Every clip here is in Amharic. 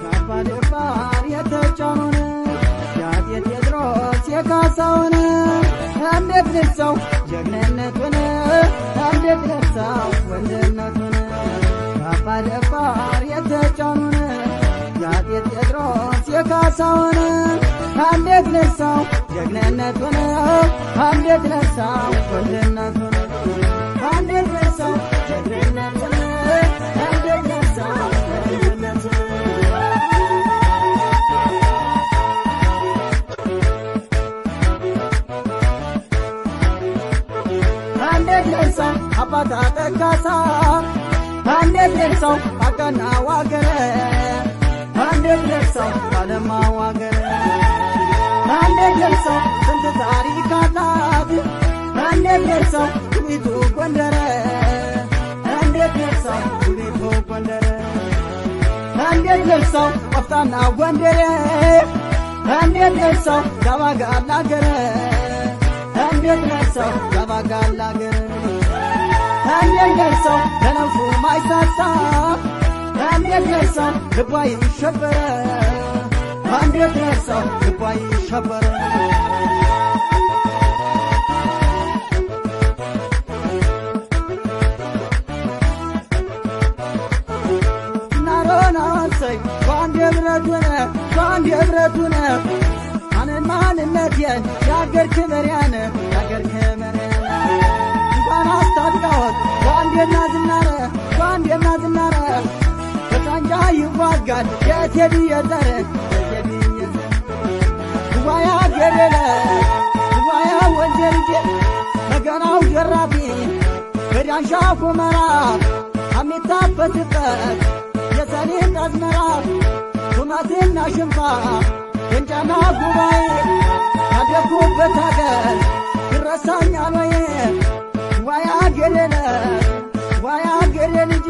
አባ ደፋር የተጫኑን የአጤ ቴዎድሮስ የካሳውን እንዴት ልርሳው ጀግንነቱን እንዴት ልርሳው ወንድነቱን አባ ደፋር የተጫኑን የአጤ ቴዎድሮስ የካሳውን እንዴት ልርሳው ጀግንነቱን እንዴት ልርሳው ወንድነቱን እንዴት ልርሳው ጀግንነቱን እንዴት ልርሳው ወንድነቱን እንዴት ልርሳው አባታ ጠቃሳ እንዴት ልርሳው አቀና ዋገረ እንዴት ልርሳው ባለማ ዋገረ እንዴት ልርሳው ስንት ታሪክ አላት እንዴት ልርሳው ውቢቱ ጎንደር እንዴት ልርሳው ውቢቱ ጎንደር እንዴት ልርሳው ቆፍጣና ጎንደር እንዴት ልርሳው ዳባጋላ አገር እንዴት ልርሳው ዳባጋላ አገር እንዴት ልርሳው ለነፍሱ ማይሳሳ እንዴት ልርሳው ልቧ ይሸበረ እንዴት ልርሳው ልቧ ይሸበረ ናሮናንሰይ ጓንዴ ብረቱነ ጓንዴ ብረቱነ አንን ማንነቴን የአገር ክብሬን የአገር ክብሬን እንኳን አስታጥቃወት ጓንዴና ዝናረ ጓንዴና ዝናረ በሳንጃ ይዋጋል የቴዲ የዘር የቴዲ የዘር ጉባኤ ገደለ ጉባኤ ወንጀልጄ ነገናው ጀራፊ በዳንሻ ኩመራ አሚታፈትበት የሰኔን አዝመራ ቁመትና ሽንፋ እንጫና ጉባኤ ያደኩበት አገር ይረሳኛል ወይ ዋያ ገደለ ዋያ ገደለ ልጅ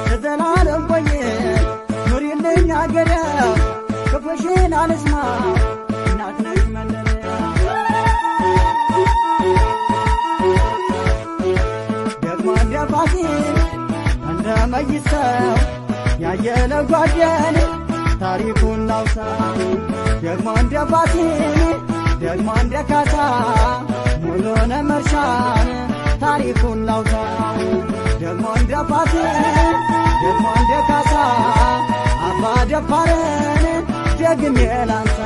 ለዘላለም ቆይ ኑሪልኝ አገሬ ክፉሽን አልስማ እናት ነሽ መንደሬ ደግሞ እንደ ፋሲል እንደ መይሰው ያየለ ጓደን ታሪኩን ላውሳ ደግሞ እንደ ፋሲል ደግሞ እንደ ካሳ ሙሉነ መርሻን ታሪኩን ላውሳ ደግሞ እንደ ፋሲል ደግሞ እንደ ካሳ አባ ደፋርን ደግሜ ላንሳ